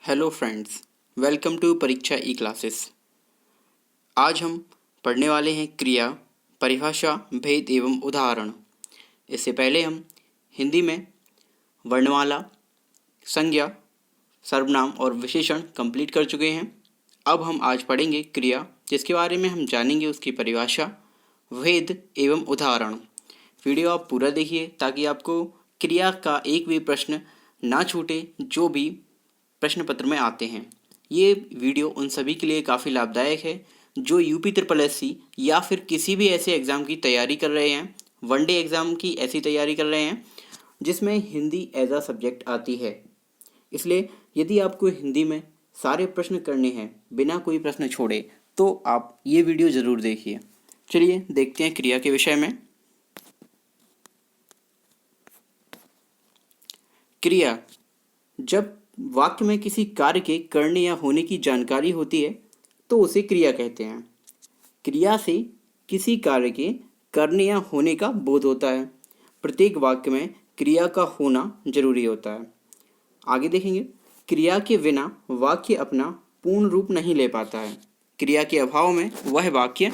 Hello friends, welcome to परीक्षा ई classes. आज हम पढ़ने वाले हैं क्रिया, परिभाषा, भेद एवं उदाहरण। इससे पहले हम हिंदी में वर्णमाला, संज्ञा, सर्वनाम और विशेषण कंप्लीट कर चुके हैं। अब हम आज पढ़ेंगे क्रिया, जिसके बारे में हम जानेंगे उसकी परिभाषा, भेद एवं उदाहरण। वीडियो आप पूरा देखिए ताकि आपको क्रिया का एक भी प्रश्न ना छूटे जो भी प्रश्न पत्र में आते हैं। ये वीडियो उन सभी के लिए काफ़ी लाभदायक है जो यूपी ट्रिपल एससी या फिर किसी भी ऐसे एग्ज़ाम की तैयारी कर रहे हैं, वनडे एग्ज़ाम की ऐसी तैयारी कर रहे हैं जिसमें हिंदी एज अ सब्जेक्ट आती है। इसलिए यदि आपको हिंदी में सारे प्रश्न करने हैं बिना कोई प्रश्न छोड़े तो आप ये वीडियो ज़रूर देखिए। चलिए देखते हैं क्रिया के विषय में। क्रिया, जब वाक्य में किसी कार्य के करने या होने की जानकारी होती है तो उसे क्रिया कहते हैं। क्रिया से किसी कार्य के करने या होने का बोध होता है। प्रत्येक वाक्य में क्रिया का होना जरूरी होता है। आगे देखेंगे, क्रिया के बिना वाक्य अपना पूर्ण रूप नहीं ले पाता है। क्रिया के अभाव में वह वाक्य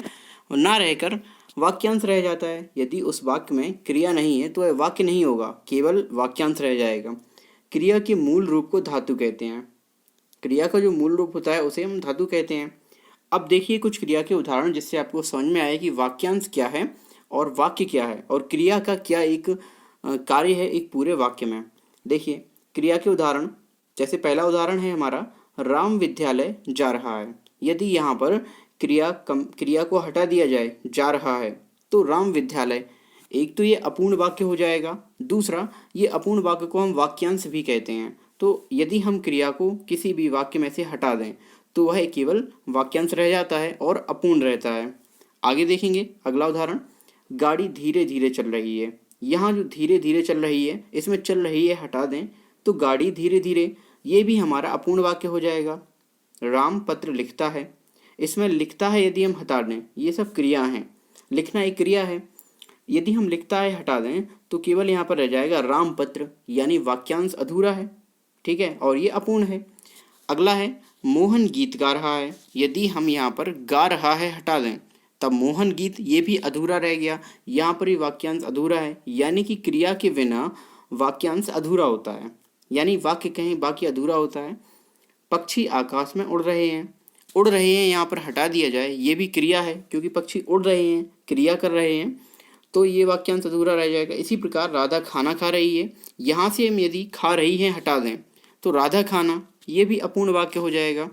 ना रहकर वाक्यांश रह जाता है। यदि उस वाक्य में क्रिया नहीं है तो वह वाक्य नहीं होगा, केवल वाक्यांश रह जाएगा। क्रिया के मूल रूप को धातु कहते हैं। क्रिया का जो मूल रूप होता है उसे हम धातु कहते हैं। अब देखिए कुछ क्रिया के उदाहरण जिससे आपको समझ में आए कि वाक्यांश क्या है और वाक्य क्या है और क्रिया का क्या एक कार्य है एक पूरे वाक्य में। देखिए क्रिया के उदाहरण, जैसे पहला उदाहरण है हमारा, राम विद्यालय जा रहा है। यदि यहाँ पर क्रिया को हटा दिया जाए, जा रहा है, तो राम विद्यालय, एक तो ये अपूर्ण वाक्य हो जाएगा, दूसरा ये अपूर्ण वाक्य को हम वाक्यांश भी कहते हैं। तो यदि हम क्रिया को किसी भी वाक्य में से हटा दें तो वह केवल वाक्यांश रह जाता है और अपूर्ण रहता है। आगे देखेंगे अगला उदाहरण, गाड़ी धीरे धीरे चल रही है। यहाँ जो धीरे धीरे चल रही है, इसमें चल रही है हटा दें तो गाड़ी धीरे धीरे, ये भी हमारा अपूर्ण वाक्य हो जाएगा। राम पत्र लिखता है, इसमें लिखता है यदि हम हटा दें, ये सब क्रिया हैं। लिखना एक क्रिया है, यदि हम लिखता है हटा दें तो केवल यहाँ पर रह जाएगा राम पत्र, यानी वाक्यांश अधूरा है, ठीक है, और ये अपूर्ण है। अगला है मोहन गीत गा रहा है। यदि हम यहाँ पर गा रहा है हटा दें तब मोहन गीत, ये भी अधूरा रह गया, यहाँ पर भी वाक्यांश अधूरा है, यानी कि क्रिया के बिना वाक्यांश अधूरा होता है, यानी वाक्य कहीं बाकी अधूरा होता है। पक्षी आकाश में उड़ रहे हैं, उड़ रहे हैं यहाँ पर हटा दिया जाए, ये भी क्रिया है क्योंकि पक्षी उड़ रहे हैं, क्रिया कर रहे हैं, तो ये वाक्यांश अधूरा रह जाएगा। इसी प्रकार राधा खाना खा रही है, यहाँ से हम यदि खा रही हैं हटा दें तो राधा खाना, ये भी अपूर्ण वाक्य हो जाएगा।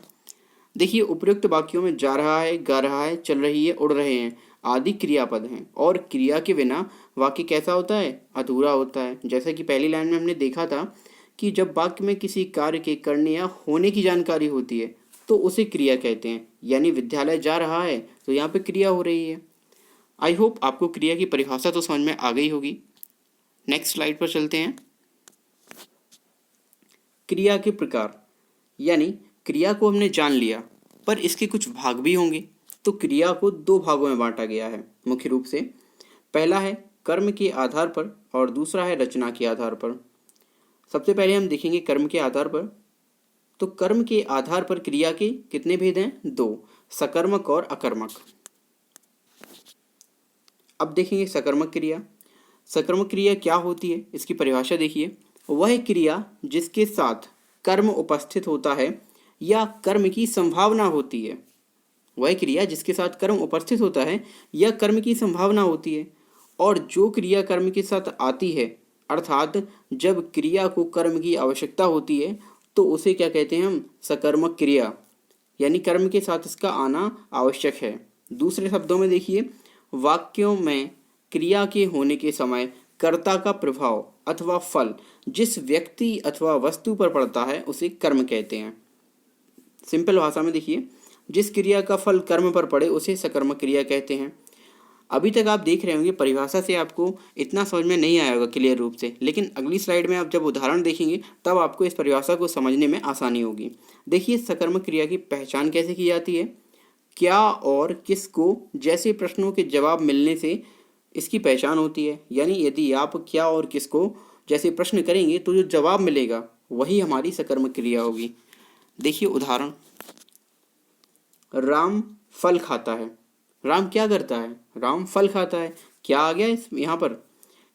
देखिए उपयुक्त वाक्यों में जा रहा है, गा रहा है, चल रही है, उड़ रहे हैं आदि क्रियापद हैं और क्रिया के बिना वाक्य कैसा होता है, अधूरा होता है। जैसा कि पहली लाइन में हमने देखा था कि जब वाक्य में किसी कार्य के करने या होने की जानकारी होती है तो उसे क्रिया कहते हैं। यानी विद्यालय जा रहा है तो यहाँ पे क्रिया हो रही है। आई होप आपको क्रिया की परिभाषा तो समझ में आ गई होगी। नेक्स्ट स्लाइड पर चलते हैं। क्रिया के प्रकार, यानी क्रिया को हमने जान लिया पर इसके कुछ भाग भी होंगे, तो क्रिया को दो भागों में बांटा गया है मुख्य रूप से। पहला है कर्म के आधार पर और दूसरा है रचना के आधार पर। सबसे पहले हम देखेंगे कर्म के आधार पर। तो कर्म के आधार पर क्रिया के कितने भेद हैं, दो, सकर्मक और अकर्मक। अब देखेंगे सकर्मक क्रिया। सकर्मक क्रिया क्या होती है, इसकी परिभाषा देखिए। वह क्रिया जिसके साथ कर्म उपस्थित होता है या कर्म की संभावना होती है। वह क्रिया जिसके साथ कर्म उपस्थित होता है या कर्म की संभावना होती है, और जो क्रिया कर्म के साथ आती है, अर्थात जब क्रिया को कर्म की आवश्यकता होती है तो उसे क्या कहते हैं हम, सकर्मक क्रिया, यानी कर्म के साथ इसका आना आवश्यक है। दूसरे शब्दों में देखिए, वाक्यों में क्रिया के होने के समय कर्ता का प्रभाव अथवा फल जिस व्यक्ति अथवा वस्तु पर पड़ता है उसे कर्म कहते हैं। सिंपल भाषा में देखिए, जिस क्रिया का फल कर्म पर पड़े उसे सकर्मक क्रिया कहते हैं। अभी तक आप देख रहे होंगे परिभाषा से आपको इतना समझ में नहीं आया होगा क्लियर रूप से, लेकिन अगली स्लाइड में आप जब उदाहरण देखेंगे तब आपको इस परिभाषा को समझने में आसानी होगी। देखिए सकर्मक क्रिया की पहचान कैसे की जाती है। क्या और किसको जैसे प्रश्नों के जवाब मिलने से इसकी पहचान होती है। यानी यदि आप क्या और किसको जैसे प्रश्न करेंगे तो जो जवाब मिलेगा वही हमारी सकर्मक क्रिया होगी। देखिए उदाहरण, राम फल खाता है। राम क्या करता है? राम फल खाता है। क्या आ गया इस यहाँ पर?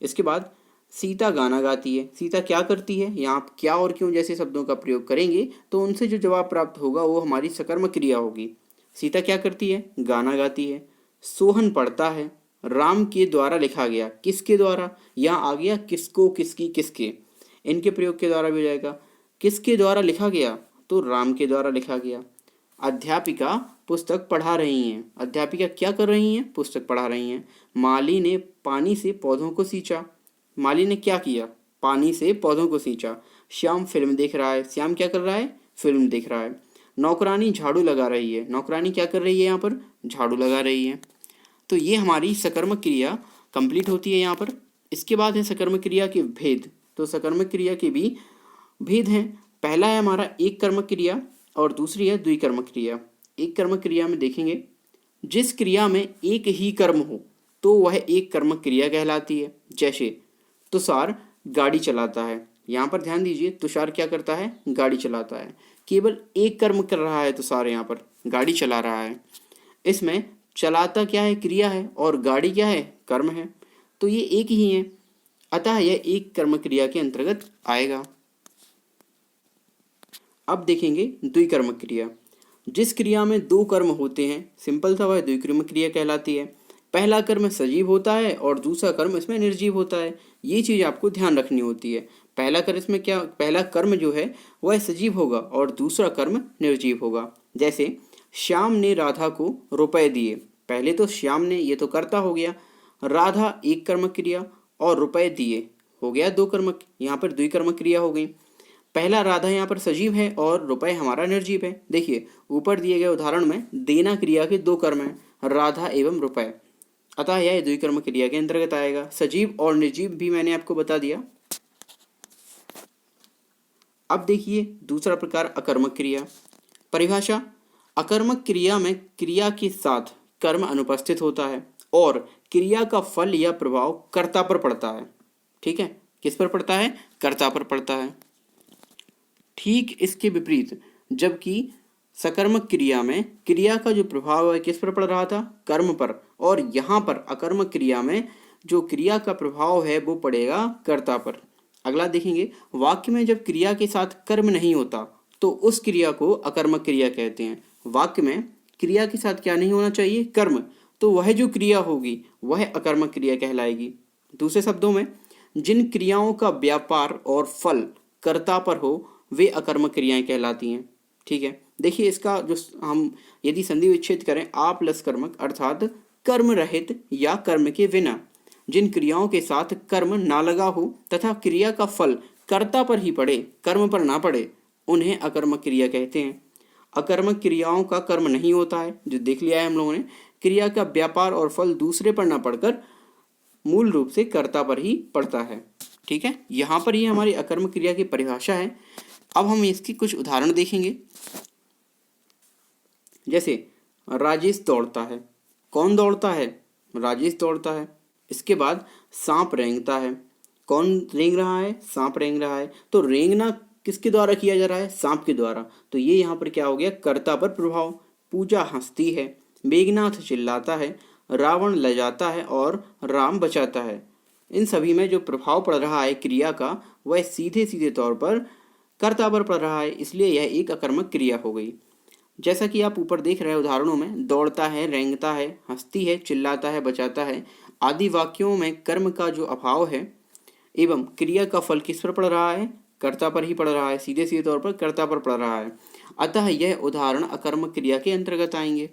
इसके बाद सीता गाना गाती है। सीता क्या करती है? यहाँ आप क्या और क्यों जैसे शब्दों का प्रयोग करेंगे तो उनसे जो जवाब प्राप्त होगा वो हमारी सकर्मक क्रिया होगी। सीता क्या करती है? गाना गाती है। सोहन पढ़ता है। राम के द्वारा लिखा गया। किसके द्वारा? यहाँ आ गया किसको, किसकी, किसके, इनके प्रयोग के द्वारा भी हो जाएगा। किसके द्वारा लिखा गया? तो राम के द्वारा लिखा गया। अध्यापिका पुस्तक पढ़ा रही हैं। अध्यापिका क्या कर रही हैं? पुस्तक पढ़ा रही हैं। माली ने पानी से पौधों को सींचा। माली ने क्या किया? पानी से पौधों को सींचा। श्याम फिल्म देख रहा है। श्याम क्या कर रहा है? फिल्म देख रहा है। नौकरानी झाड़ू लगा रही है। नौकरानी क्या कर रही है? यहाँ पर झाड़ू लगा रही है। तो ये हमारी सकर्मक क्रिया कंप्लीट होती है यहाँ पर। इसके बाद है सकर्मक क्रिया के भेद। तो सकर्मक क्रिया के भी भेद हैं। पहला है हमारा एक कर्मक क्रिया और दूसरी है द्विकर्मक क्रिया। एक कर्मक क्रिया में देखेंगे, जिस क्रिया में एक ही कर्म हो तो वह एक कर्मक क्रिया कहलाती है। जैसे तुषार गाड़ी चलाता है। यहाँ पर ध्यान दीजिए, तुषार क्या करता है? गाड़ी चलाता है। केवल एक कर्म कर रहा है तुषार, यहाँ पर गाड़ी चला रहा है। इसमें चलाता क्या है? क्रिया है, और गाड़ी क्या है? कर्म है। तो ये एक ही है, अतः यह एक कर्म क्रिया के अंतर्गत आएगा। अब देखेंगे द्विकर्मक क्रिया। जिस क्रिया में दो कर्म होते हैं, सिंपल सा, वह द्विकर्मक क्रिया कहलाती है। पहला कर्म सजीव होता है और दूसरा कर्म इसमें निर्जीव होता है। ये चीज़ आपको ध्यान रखनी होती है। पहला कर्म इसमें क्या, पहला कर्म जो है वह सजीव होगा और दूसरा कर्म निर्जीव होगा। जैसे श्याम ने राधा को रुपए दिए। पहले तो श्याम ने, ये तो कर्ता हो गया। राधा एक कर्मक क्रिया और रुपए दिए हो गया दो कर्मक, यहाँ पर द्विकर्मक क्रिया हो गई। पहला राधा यहाँ पर सजीव है और रुपए हमारा निर्जीव है। देखिए ऊपर दिए गए उदाहरण में देना क्रिया के दो कर्म हैं, राधा एवं रुपए, अतः यह द्विकर्म क्रिया के अंतर्गत आएगा। सजीव और निर्जीव भी मैंने आपको बता दिया। अब देखिए दूसरा प्रकार अकर्मक क्रिया। परिभाषा, अकर्मक क्रिया में क्रिया के साथ कर्म अनुपस्थित होता है और क्रिया का फल या प्रभाव कर्ता पर पड़ता है। ठीक है, किस पर पड़ता है? कर्ता पर पड़ता है। ठीक इसके विपरीत, जबकि सकर्मक क्रिया में क्रिया का जो प्रभाव है किस पर पड़ रहा था? कर्म पर, और यहाँ पर अकर्मक क्रिया में जो क्रिया का प्रभाव है वो पड़ेगा कर्ता पर। अगला देखेंगे, वाक्य में जब क्रिया के साथ कर्म नहीं होता तो उस क्रिया को अकर्मक क्रिया कहते हैं। वाक्य में क्रिया के साथ क्या नहीं होना चाहिए? कर्म, तो वह जो क्रिया होगी वह अकर्मक क्रिया कहलाएगी। दूसरे शब्दों में, जिन क्रियाओं का व्यापार और फल कर्ता पर हो वे अकर्मक क्रियाएं कहलाती हैं। ठीक है, देखिए इसका जो हम यदि संधि विच्छेद करें, आ प्लस कर्मक अर्थात कर्म रहित या कर्म के बिना जिन क्रियाओं के साथ कर्म ना लगा हो तथा क्रिया का फल कर्ता पर ही पड़े, कर्म पर ना पड़े, उन्हें अकर्मक क्रिया कहते हैं। अकर्मक क्रियाओं का कर्म नहीं होता है, जो देख लिया है हम लोगों ने। क्रिया का व्यापार और फल दूसरे पर ना पड़कर मूल रूप से कर्ता पर ही पड़ता है। ठीक है, यहाँ पर ये हमारी अकर्मक क्रिया की परिभाषा है। अब हम इसकी कुछ उदाहरण देखेंगे। जैसे राजेश दौड़ता है। कौन दौड़ता है? राजेश दौड़ता है। इसके बाद सांप रेंगता है। कौन रेंग रहा है? सांप रेंग रहा है। तो रेंगना किसके द्वारा किया जा रहा है? सांप के द्वारा। तो ये यहाँ पर क्या हो गया? कर्ता पर प्रभाव। पूजा हंसती है। मेघनाथ चिल्लाता है। रावण लजाता है और राम बचाता है। इन सभी में जो प्रभाव पड़ रहा है क्रिया का, वह सीधे सीधे तौर पर कर्ता पर पड़ रहा है, इसलिए यह एक अकर्मक क्रिया हो गई। जैसा कि आप ऊपर देख रहे हैं उदाहरणों में, दौड़ता है, रेंगता है, हंसती है, चिल्लाता है, बचाता है आदि वाक्यों में कर्म का जो अभाव है एवं क्रिया का फल किस पर पड़ रहा है? कर्ता पर ही पड़ रहा है, सीधे सीधे तौर पर कर्ता पर पड़ रहा है। अतः यह उदाहरण अकर्मक क्रिया के अंतर्गत आएंगे।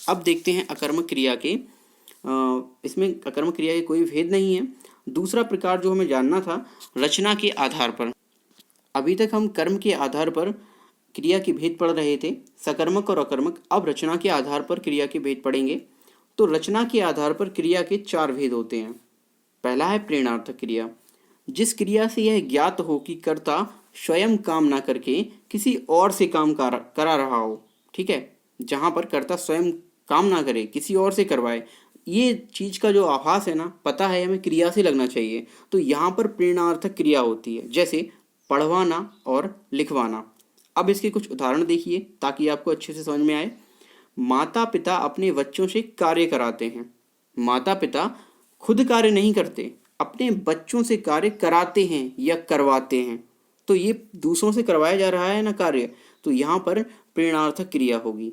अब देखते हैं अकर्मक क्रिया के, इसमें अकर्मक क्रिया के कोई भेद नहीं है। दूसरा प्रकार जो हमें जानना था, रचना के आधार पर। अभी तक हम कर्म के आधार पर क्रिया के भेद पढ़ रहे थे, सकर्मक और अकर्मक। अब रचना के आधार पर क्रिया के भेद पढ़ेंगे। तो रचना के आधार पर क्रिया के चार भेद होते हैं। पहला है प्रेरणार्थक क्रिया। जिस क्रिया से यह ज्ञात हो कि कर्ता स्वयं काम ना करके किसी और से काम करा रहा हो। ठीक है, जहाँ पर कर्ता स्वयं काम ना करे, किसी और से करवाए, ये चीज़ का जो आभास है ना, पता है हमें क्रिया से लगना चाहिए, तो यहाँ पर प्रेरणार्थक क्रिया होती है। जैसे पढ़वाना और लिखवाना। अब इसके कुछ उदाहरण देखिए ताकि आपको अच्छे से समझ में आए। माता पिता अपने बच्चों से कार्य कराते हैं। माता पिता खुद कार्य नहीं करते, अपने बच्चों से कार्य कराते हैं या करवाते हैं। तो ये दूसरों से करवाया जा रहा है ना कार्य, तो यहाँ पर प्रेरणार्थक क्रिया होगी।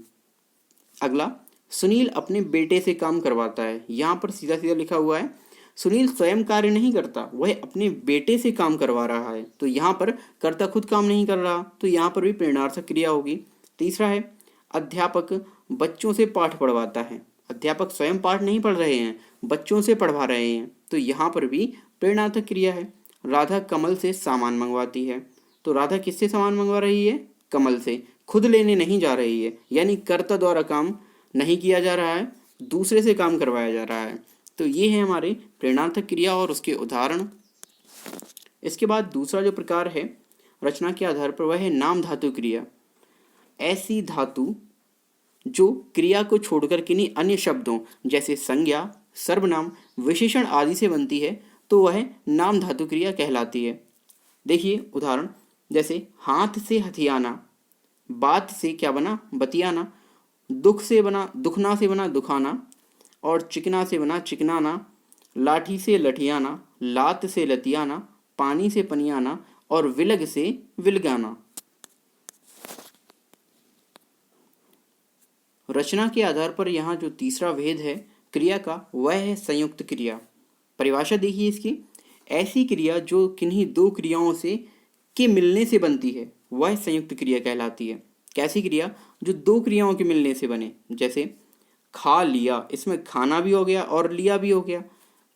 अगला, सुनील अपने बेटे से काम करवाता है। यहाँ पर सीधा सीधा लिखा हुआ है सुनील स्वयं कार्य नहीं करता, वह अपने बेटे से काम करवा रहा है। तो यहाँ पर कर्ता खुद काम नहीं कर रहा, तो यहाँ पर भी प्रेरणार्थक क्रिया होगी। तीसरा है, अध्यापक बच्चों से पाठ पढ़वाता है। अध्यापक स्वयं पाठ नहीं पढ़ रहे हैं, बच्चों से पढ़वा रहे हैं, तो यहाँ पर भी प्रेरणार्थक क्रिया है। राधा कमल से सामान मंगवाती है। तो राधा किससे सामान मंगवा रही है? कमल से, खुद लेने नहीं जा रही है, यानी कर्ता द्वारा काम नहीं किया जा रहा है, दूसरे से काम करवाया जा रहा है। तो ये है हमारे प्रेरणार्थक क्रिया और उसके उदाहरण। इसके बाद दूसरा जो प्रकार है रचना के आधार पर, वह है नाम धातु क्रिया। ऐसी धातु जो क्रिया को छोड़कर किन्हीं अन्य शब्दों जैसे संज्ञा, सर्वनाम, विशेषण आदि से बनती है, तो वह नाम धातु क्रिया कहलाती है। देखिए उदाहरण, जैसे हाथ से हथियाना, बात से क्या बना? बतियाना, दुख से बना दुखना से बना दुखाना, और चिकना से बना चिकनाना, लाठी से लठियाना, लात से लतियाना, पानी से पनियाना, और विलग से विलगाना। रचना के आधार पर यहाँ जो तीसरा भेद है क्रिया का, वह है संयुक्त क्रिया। परिभाषा देखिए इसकी, ऐसी क्रिया जो किन्हीं दो क्रियाओं से के मिलने से बनती है, वह संयुक्त क्रिया कहलाती है। कैसी क्रिया? जो दो क्रियाओं के मिलने से बने। जैसे खा लिया, इसमें खाना भी हो गया और लिया भी हो गया।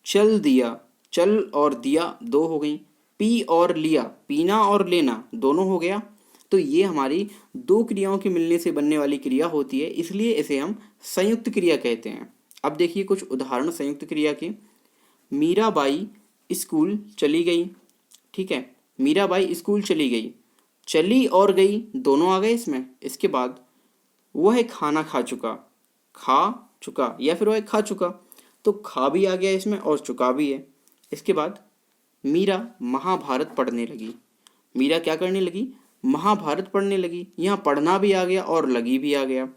चल दिया, चल और दिया दो हो गई। पी और लिया, पीना और लेना दोनों हो गया। तो ये हमारी दो क्रियाओं के मिलने से बनने वाली क्रिया होती है, इसलिए इसे हम संयुक्त क्रिया कहते हैं। अब देखिए कुछ उदाहरण संयुक्त क्रिया के। मीराबाई स्कूल चली गई। ठीक है, मीराबाई स्कूल चली गई, चली और गई दोनों आ गए इसमें। इसके बाद वह खाना खा चुका, खा चुका, या फिर वह खा चुका, तो खा भी आ गया इसमें और चुका भी है। इसके बाद मीरा महाभारत पढ़ने लगी। मीरा क्या करने लगी? महाभारत पढ़ने लगी। यहाँ पढ़ना भी आ गया और लगी भी आ गया।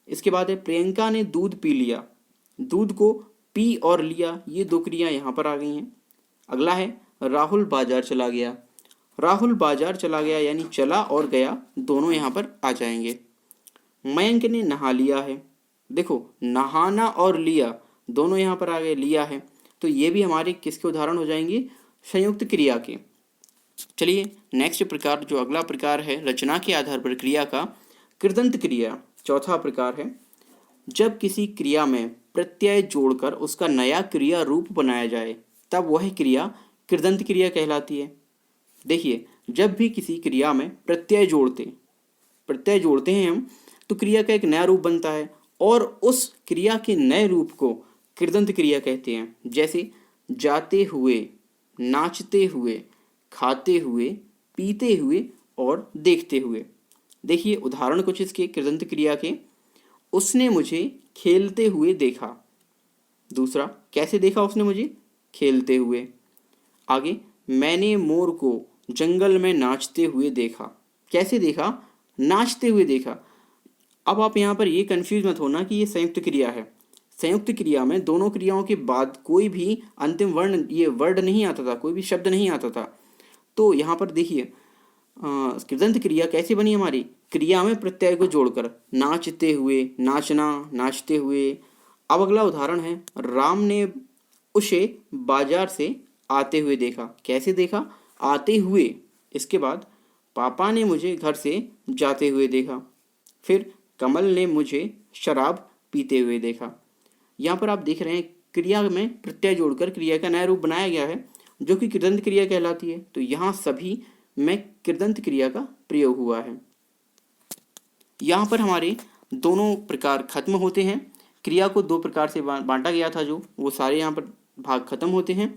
इसके बाद है प्रियंका ने दूध पी लिया। दूध को पी और लिया, ये दो क्रिया यहाँ पर आ गई हैं। अगला है राहुल बाजार चला गया। राहुल बाजार चला गया यानी चला और गया दोनों यहाँ पर आ जाएंगे। मयंक ने नहा लिया है। देखो नहाना और लिया दोनों यहाँ पर आ गए, लिया है, तो ये भी हमारे किसके उदाहरण हो जाएंगे? संयुक्त क्रिया के। चलिए नेक्स्ट प्रकार, जो अगला प्रकार है रचना के आधार पर क्रिया का, कृदंत क्रिया। चौथा प्रकार है जब किसी क्रिया में प्रत्यय जोड़कर उसका नया क्रिया रूप बनाया जाए, तब वह क्रिया कृदंत क्रिया कहलाती है। देखिए जब भी किसी क्रिया में प्रत्यय जोड़ते हैं हम, तो क्रिया का एक नया रूप बनता है और उस क्रिया के नए रूप को कृदंत क्रिया कहते हैं। जैसे जाते हुए, नाचते हुए, खाते हुए, पीते हुए और देखते हुए। देखिए उदाहरण कुछ इसके कृदंत क्रिया के। उसने मुझे खेलते हुए देखा। दूसरा, कैसे देखा उसने मुझे? खेलते हुए। आगे, मैंने मोर को जंगल में नाचते हुए देखा। कैसे देखा? नाचते हुए देखा। अब आप यहाँ पर ये कंफ्यूज मत होना कि ये संयुक्त क्रिया है। संयुक्त क्रिया में दोनों क्रियाओं के बाद कोई भी अंतिम वर्ण, ये वर्ड नहीं आता था, कोई भी शब्द नहीं आता था। तो यहाँ पर देखिए कृदंत क्रिया कैसे बनी हमारी? क्रिया में प्रत्यय को जोड़कर, नाचते हुए, नाचना, नाचते हुए। अब अगला उदाहरण है, राम ने उसे बाजार से आते हुए देखा। कैसे देखा? आते हुए। इसके बाद पापा ने मुझे घर से जाते हुए देखा। फिर कमल ने मुझे शराब पीते हुए देखा। यहाँ पर आप देख रहे हैं क्रिया में प्रत्यय जोड़कर क्रिया का नया रूप बनाया गया है, जो कि कृदंत क्रिया कहलाती है। तो यहाँ सभी में कृदंत क्रिया का प्रयोग हुआ है। यहाँ पर हमारे दोनों प्रकार खत्म होते हैं। क्रिया को दो प्रकार से बांटा गया था, जो वो सारे यहाँ पर भाग खत्म होते हैं।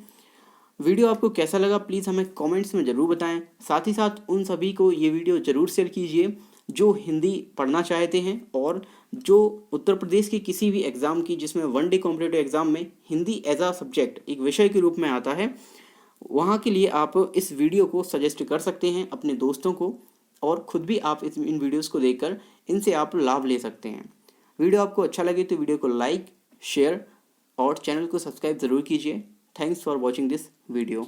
वीडियो आपको कैसा लगा प्लीज़ हमें कमेंट्स में ज़रूर बताएं। साथ ही साथ उन सभी को ये वीडियो ज़रूर शेयर कीजिए जो हिंदी पढ़ना चाहते हैं और जो उत्तर प्रदेश के किसी भी एग्ज़ाम की, जिसमें वन डे कॉम्पिटिटिव एग्ज़ाम में हिंदी एज आ सब्जेक्ट एक विषय के रूप में आता है, वहाँ के लिए आप इस वीडियो को सजेस्ट कर सकते हैं अपने दोस्तों को। और ख़ुद भी आप इन वीडियोस को देखकर इनसे आप लाभ ले सकते हैं। वीडियो आपको अच्छा लगे तो वीडियो को लाइक, शेयर और चैनल को सब्सक्राइब ज़रूर कीजिए। Thanks for watching this video.